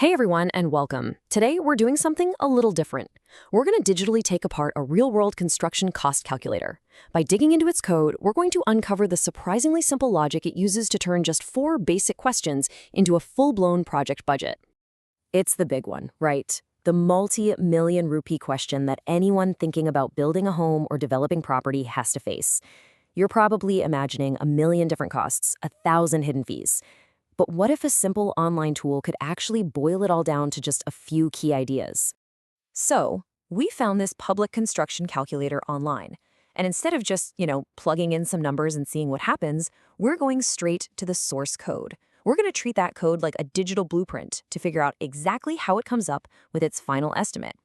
Hey everyone, and welcome. Today we're doing something a little different. We're going to digitally take apart a real-world construction cost calculator. By digging into its code, we're going to uncover the surprisingly simple logic it uses to turn just 4 basic questions into a full-blown project budget. It's the big one, right? The multi-million rupee question that anyone thinking about building a home or developing property has to face. You're probably imagining a million different costs, 1,000 hidden fees. But what if a simple online tool could actually boil it all down to just a few key ideas? So, we found this public construction calculator online. And instead of just, plugging in some numbers and seeing what happens, we're going straight to the source code. We're going to treat that code like a digital blueprint to figure out exactly how it comes up with its final estimate.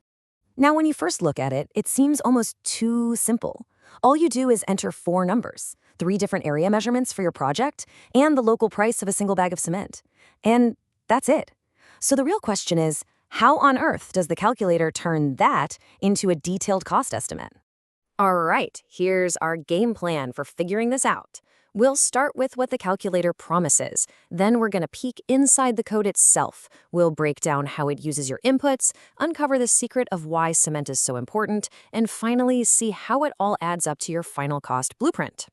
Now, when you first look at it, it seems almost too simple. All you do is enter 4 numbers, 3 different area measurements for your project, and the local price of a single bag of cement. And that's it. So the real question is, how on earth does the calculator turn that into a detailed cost estimate? All right, here's our game plan for figuring this out. We'll start with what the calculator promises. Then we're going to peek inside the code itself. We'll break down how it uses your inputs, uncover the secret of why cement is so important, and finally see how it all adds up to your final cost blueprint.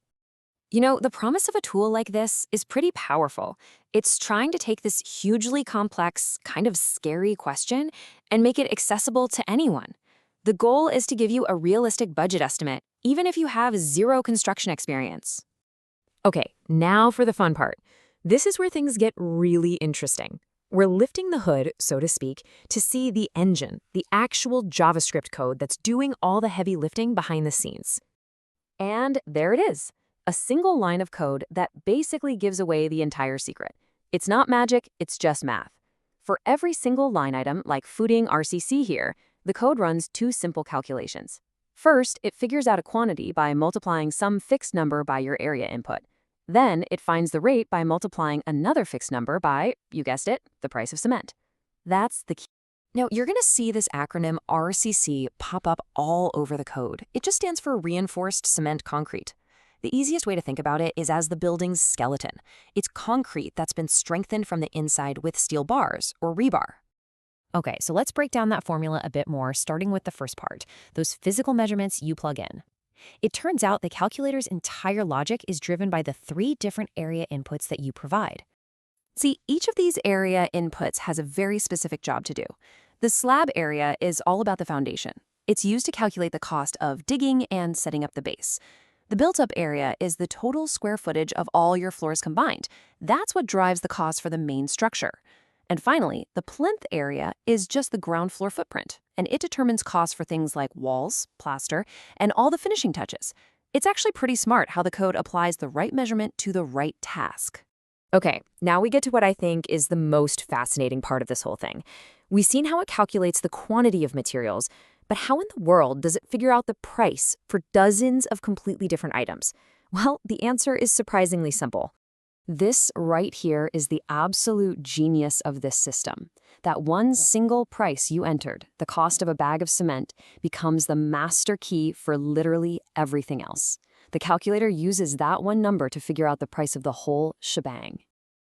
The promise of a tool like this is pretty powerful. It's trying to take this hugely complex, kind of scary question and make it accessible to anyone. The goal is to give you a realistic budget estimate, even if you have 0 construction experience. Okay, now for the fun part. This is where things get really interesting. We're lifting the hood, so to speak, to see the engine, the actual JavaScript code that's doing all the heavy lifting behind the scenes. And there it is, a single line of code that basically gives away the entire secret. It's not magic, it's just math. For every single line item, like footing RCC here, the code runs 2 simple calculations. First, it figures out a quantity by multiplying some fixed number by your area input. Then it finds the rate by multiplying another fixed number by, you guessed it, the price of cement. That's the key. Now, you're going to see this acronym RCC pop up all over the code. It just stands for Reinforced Cement Concrete. The easiest way to think about it is as the building's skeleton. It's concrete that's been strengthened from the inside with steel bars, or rebar. Okay, so let's break down that formula a bit more, starting with the first part, those physical measurements you plug in. It turns out the calculator's entire logic is driven by the 3 different area inputs that you provide. See, each of these area inputs has a very specific job to do. The slab area is all about the foundation. It's used to calculate the cost of digging and setting up the base. The built-up area is the total square footage of all your floors combined. That's what drives the cost for the main structure. And finally, the plinth area is just the ground floor footprint, and it determines costs for things like walls, plaster, and all the finishing touches. It's actually pretty smart how the code applies the right measurement to the right task. Okay, now we get to what I think is the most fascinating part of this whole thing. We've seen how it calculates the quantity of materials, but how in the world does it figure out the price for dozens of completely different items? Well, the answer is surprisingly simple. This right here is the absolute genius of this system. That one single price you entered, the cost of a bag of cement, becomes the master key for literally everything else. The calculator uses that one number to figure out the price of the whole shebang.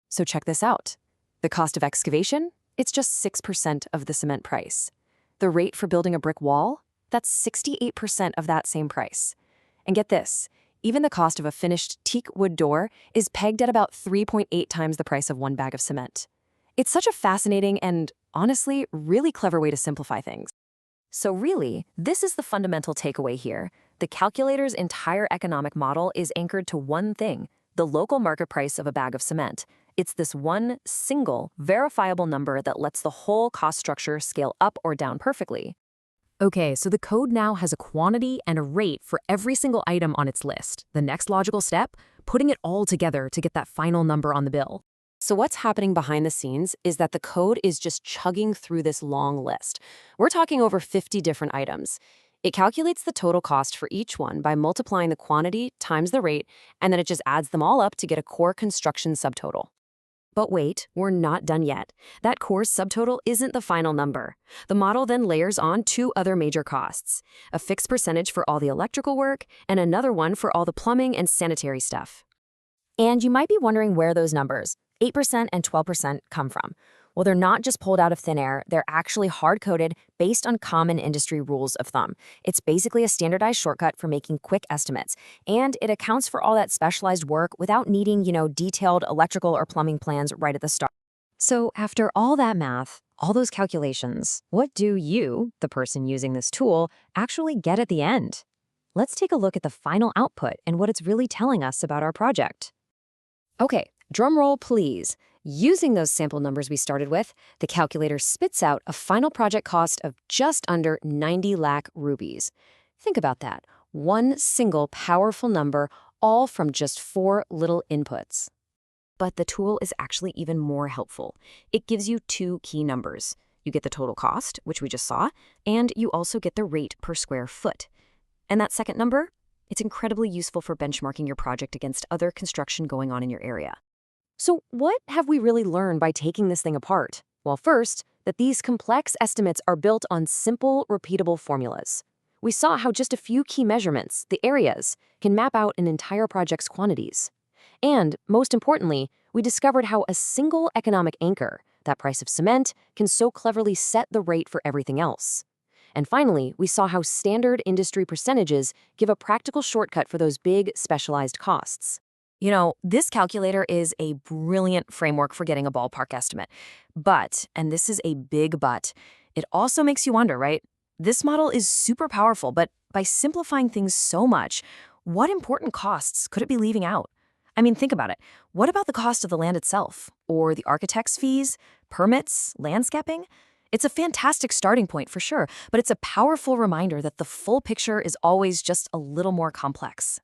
So check this out. The cost of excavation? It's just 6% of the cement price. The rate for building a brick wall? That's 68% of that same price. And get this. Even the cost of a finished teak wood door is pegged at about 3.8 times the price of 1 bag of cement. It's such a fascinating and, honestly, really clever way to simplify things. So really, this is the fundamental takeaway here. The calculator's entire economic model is anchored to one thing, the local market price of a bag of cement. It's this one single, verifiable number that lets the whole cost structure scale up or down perfectly. Okay, so the code now has a quantity and a rate for every single item on its list. The next logical step, putting it all together to get that final number on the bill. So what's happening behind the scenes is that the code is just chugging through this long list. We're talking over 50 different items. It calculates the total cost for each one by multiplying the quantity times the rate, and then it just adds them all up to get a core construction subtotal. But wait, we're not done yet. That core subtotal isn't the final number. The model then layers on 2 other major costs, a fixed percentage for all the electrical work and another one for all the plumbing and sanitary stuff. And you might be wondering where those numbers, 8% and 12%, come from. Well, they're not just pulled out of thin air, they're actually hard-coded based on common industry rules of thumb. It's basically a standardized shortcut for making quick estimates, and it accounts for all that specialized work without needing, detailed electrical or plumbing plans right at the start. So after all that math, all those calculations, what do you, the person using this tool, actually get at the end? Let's take a look at the final output and what it's really telling us about our project. Okay, drum roll please. Using those sample numbers we started with, the calculator spits out a final project cost of just under 90 lakh rupees. Think about that. One single powerful number, all from just 4 little inputs. But the tool is actually even more helpful. It gives you 2 key numbers. You get the total cost, which we just saw, and you also get the rate per square foot. And that second number? It's incredibly useful for benchmarking your project against other construction going on in your area. So what have we really learned by taking this thing apart? Well, first, that these complex estimates are built on simple, repeatable formulas. We saw how just a few key measurements, the areas, can map out an entire project's quantities. And, most importantly, we discovered how a single economic anchor, that price of cement, can so cleverly set the rate for everything else. And finally, we saw how standard industry percentages give a practical shortcut for those big, specialized costs. This calculator is a brilliant framework for getting a ballpark estimate. But, and this is a big but, it also makes you wonder, right? This model is super powerful, but by simplifying things so much, what important costs could it be leaving out? I mean, think about it. What about the cost of the land itself? Or the architect's fees, permits, landscaping? It's a fantastic starting point for sure, but it's a powerful reminder that the full picture is always just a little more complex.